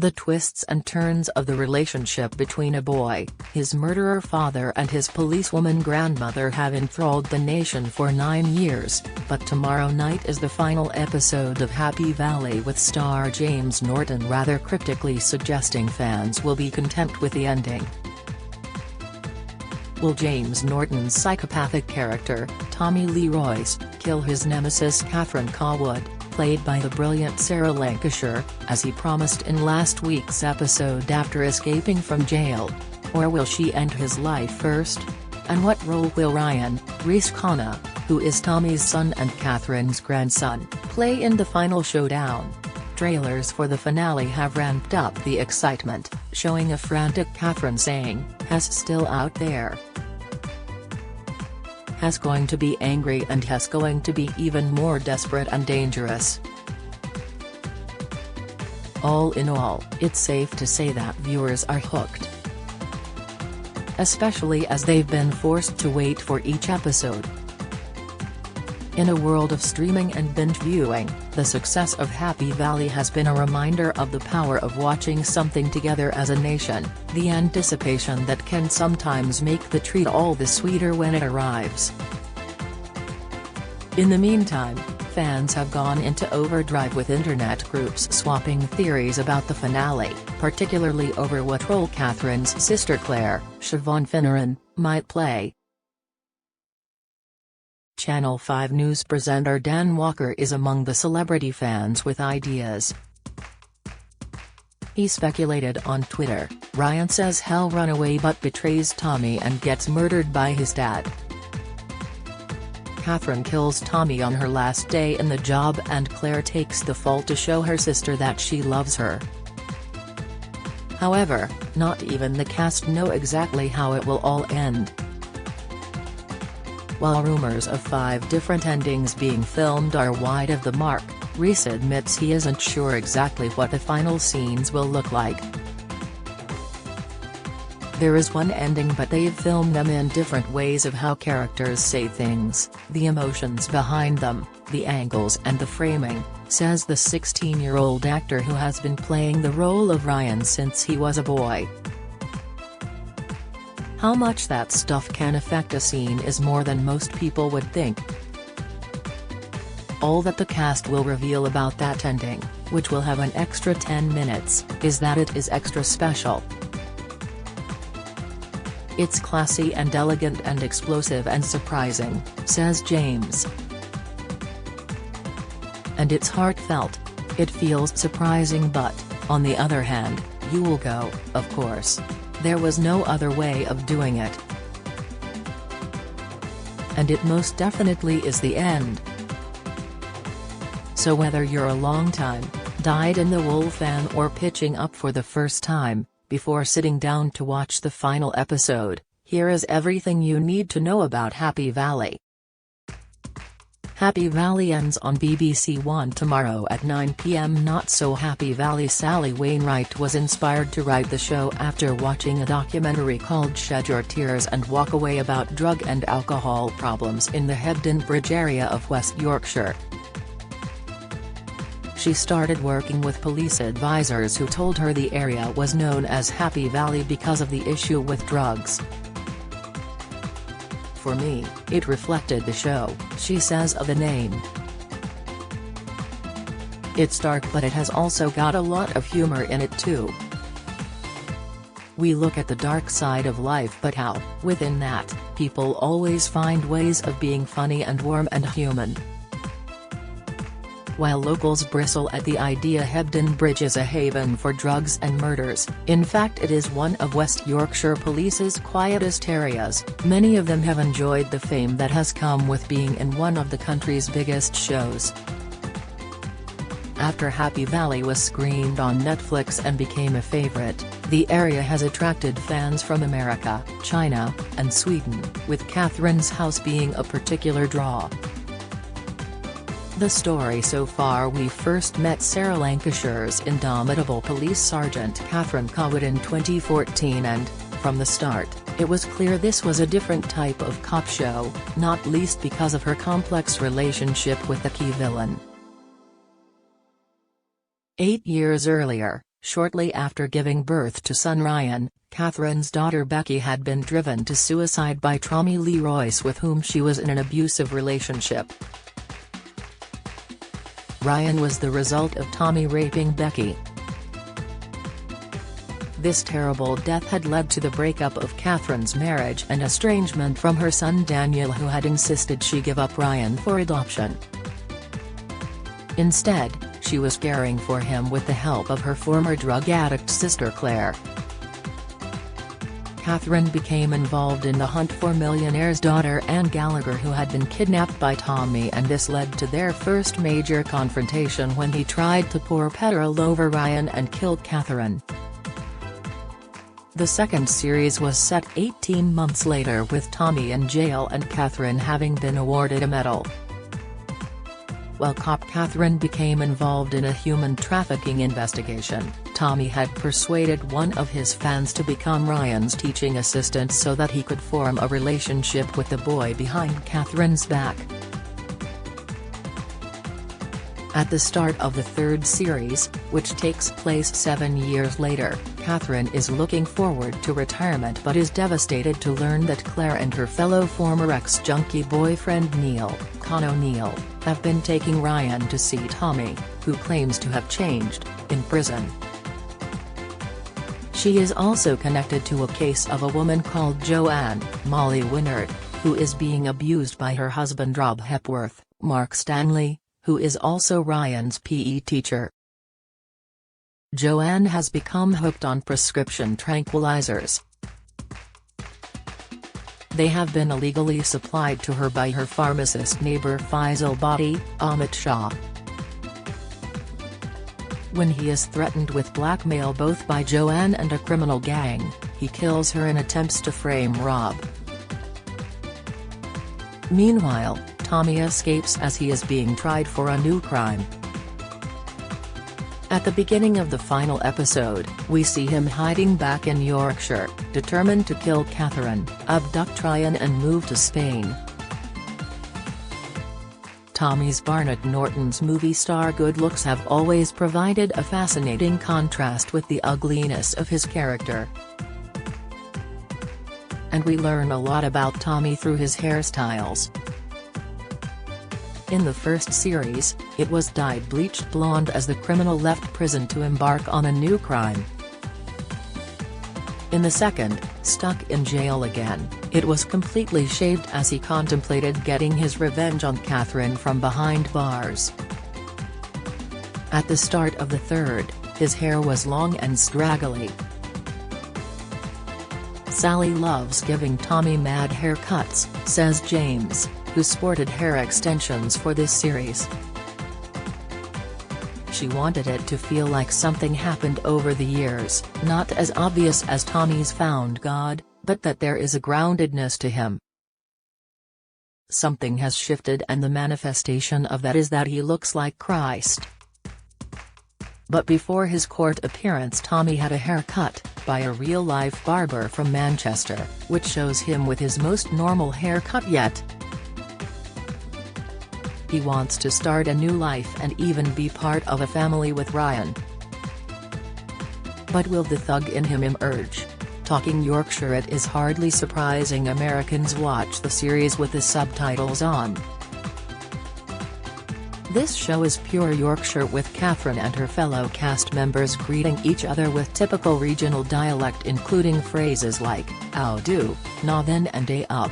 The twists and turns of the relationship between a boy, his murderer father and his policewoman grandmother have enthralled the nation for 9 years, but tomorrow night is the final episode of Happy Valley with star James Norton rather cryptically suggesting fans will be content with the ending. Will James Norton's psychopathic character, Tommy Lee Royce, kill his nemesis Catherine Cawood, played by the brilliant Sarah Lancashire, as he promised in last week's episode after escaping from jail? Or will she end his life first? And what role will Ryan Reese Khanna, who is Tommy's son and Catherine's grandson, play in the final showdown? Trailers for the finale have ramped up the excitement, showing a frantic Catherine saying, "Has still out there. Has going to be angry and has going to be even more desperate and dangerous." All in all, it's safe to say that viewers are hooked. Especially as they've been forced to wait for each episode. In a world of streaming and binge viewing, the success of Happy Valley has been a reminder of the power of watching something together as a nation, the anticipation that can sometimes make the treat all the sweeter when it arrives. In the meantime, fans have gone into overdrive with internet groups swapping theories about the finale, particularly over what role Catherine's sister Claire, Siobhan Finneran, might play. Channel 5 News presenter Dan Walker is among the celebrity fans with ideas. He speculated on Twitter, "Ryan says he'll run away but betrays Tommy and gets murdered by his dad. Catherine kills Tommy on her last day in the job and Claire takes the fall to show her sister that she loves her." However, not even the cast know exactly how it will all end. While rumors of 5 different endings being filmed are wide of the mark, Reese admits he isn't sure exactly what the final scenes will look like. "There is one ending but they've filmed them in different ways of how characters say things, the emotions behind them, the angles and the framing," says the 16-year-old actor who has been playing the role of Ryan since he was a boy. How much that stuff can affect a scene is more than most people would think. All that the cast will reveal about that ending, which will have an extra 10 minutes, is that it is extra special. "It's classy and elegant and explosive and surprising," says James. "And it's heartfelt. It feels surprising but, on the other hand, you will go, of course. There was no other way of doing it. And it most definitely is the end." So whether you're a long-time, dyed-in-the-wool fan or pitching up for the first time, before sitting down to watch the final episode, here is everything you need to know about Happy Valley. Happy Valley ends on BBC One tomorrow at 9 p.m. Not So Happy Valley. Sally Wainwright was inspired to write the show after watching a documentary called Shed Your Tears and Walk Away about drug and alcohol problems in the Hebden Bridge area of West Yorkshire. She started working with police advisors who told her the area was known as Happy Valley because of the issue with drugs. "For me, it reflected the show," she says of the name. "It's dark but it has also got a lot of humor in it too. We look at the dark side of life but how, within that, people always find ways of being funny and warm and human." While locals bristle at the idea Hebden Bridge is a haven for drugs and murders, in fact it is one of West Yorkshire Police's quietest areas, many of them have enjoyed the fame that has come with being in one of the country's biggest shows. After Happy Valley was screened on Netflix and became a favorite, the area has attracted fans from America, China, and Sweden, with Catherine's house being a particular draw. The story so far: we first met Sarah Lancashire's indomitable police sergeant Catherine Cawood in 2014 and, from the start, it was clear this was a different type of cop show, not least because of her complex relationship with the key villain. 8 years earlier, Shortly after giving birth to son Ryan, Catherine's daughter Becky had been driven to suicide by Tommy Lee Royce, with whom she was in an abusive relationship. Ryan was the result of Tommy raping Becky. This terrible death had led to the breakup of Catherine's marriage and estrangement from her son Daniel, who had insisted she give up Ryan for adoption. Instead, she was caring for him with the help of her former drug addict sister Claire. Catherine became involved in the hunt for millionaire's daughter Anne Gallagher, who had been kidnapped by Tommy, and this led to their first major confrontation when he tried to pour petrol over Ryan and killed Catherine. The second series was set 18 months later, with Tommy in jail and Catherine having been awarded a medal. While cop Catherine became involved in a human trafficking investigation, Tommy had persuaded one of his fans to become Ryan's teaching assistant so that he could form a relationship with the boy behind Catherine's back. At the start of the third series, which takes place 7 years later, Catherine is looking forward to retirement but is devastated to learn that Claire and her fellow former ex-junkie boyfriend Con O'Neill, have been taking Ryan to see Tommy, who claims to have changed, in prison. She is also connected to a case of a woman called Joanne Molly Winnard, who is being abused by her husband Rob Hepworth, Mark Stanley, who is also Ryan's PE teacher. Joanne has become hooked on prescription tranquilizers. They have been illegally supplied to her by her pharmacist neighbor Faisal Bhatti, Amit Shah. When he is threatened with blackmail both by Joanne and a criminal gang, he kills her in attempts to frame Rob. Meanwhile, Tommy escapes as he is being tried for a new crime. At the beginning of the final episode, we see him hiding back in Yorkshire, determined to kill Catherine, abduct Ryan and move to Spain. Tommy's Barnett Norton's movie star good looks have always provided a fascinating contrast with the ugliness of his character. And we learn a lot about Tommy through his hairstyles. In the first series, it was dyed bleached blonde as the criminal left prison to embark on a new crime. In the second, stuck in jail again, it was completely shaved as he contemplated getting his revenge on Catherine from behind bars. At the start of the third, his hair was long and scraggly. Sally loves giving Tommy mad haircuts, says James, who sported hair extensions for this series. She wanted it to feel like something happened over the years, not as obvious as Tommy's found God, but that there is a groundedness to him. Something has shifted, and the manifestation of that is that he looks like Christ. But before his court appearance, Tommy had a haircut by a real-life barber from Manchester, which shows him with his most normal haircut yet. He wants to start a new life and even be part of a family with Ryan. But will the thug in him emerge? Talking Yorkshire, it is hardly surprising Americans watch the series with the subtitles on. This show is pure Yorkshire, with Catherine and her fellow cast members greeting each other with typical regional dialect, including phrases like "ow do," "na then" and "day up."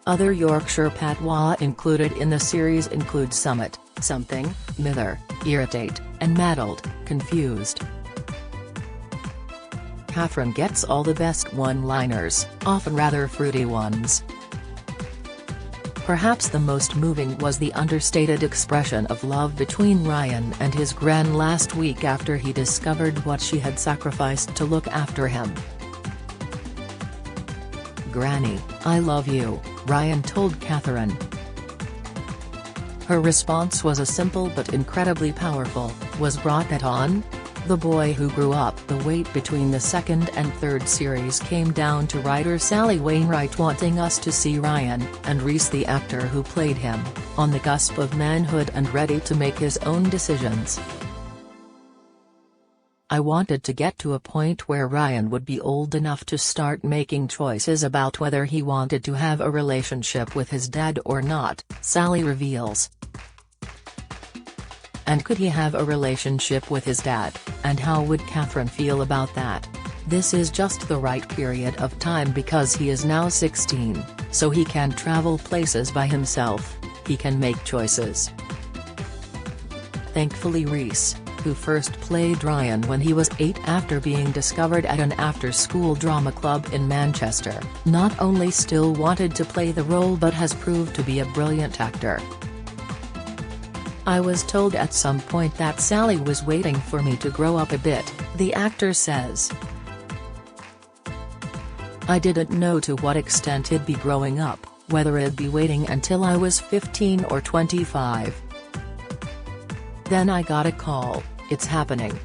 Other Yorkshire patois included in the series include summit, something, mither, irritate, and maddled, confused. Catherine gets all the best one-liners, often rather fruity ones. Perhaps the most moving was the understated expression of love between Ryan and his gran last week after he discovered what she had sacrificed to look after him. "Granny, I love you," Ryan told Catherine. Her response was a simple but incredibly powerful, "Was brought that on?" The boy who grew up. The weight between the second and third series came down to writer Sally Wainwright wanting us to see Ryan, and Reese, the actor who played him, on the cusp of manhood and ready to make his own decisions. I wanted to get to a point where Ryan would be old enough to start making choices about whether he wanted to have a relationship with his dad or not," Sally reveals. And could he have a relationship with his dad, and how would Catherine feel about that? This is just the right period of time because he is now 16, so he can travel places by himself, he can make choices. Thankfully Reese, who first played Ryan when he was 8 after being discovered at an after-school drama club in Manchester, not only still wanted to play the role but has proved to be a brilliant actor. "I was told at some point that Sally was waiting for me to grow up a bit," the actor says. "I didn't know to what extent it'd be growing up, whether it'd be waiting until I was 15 or 25. Then I got a call, it's happening.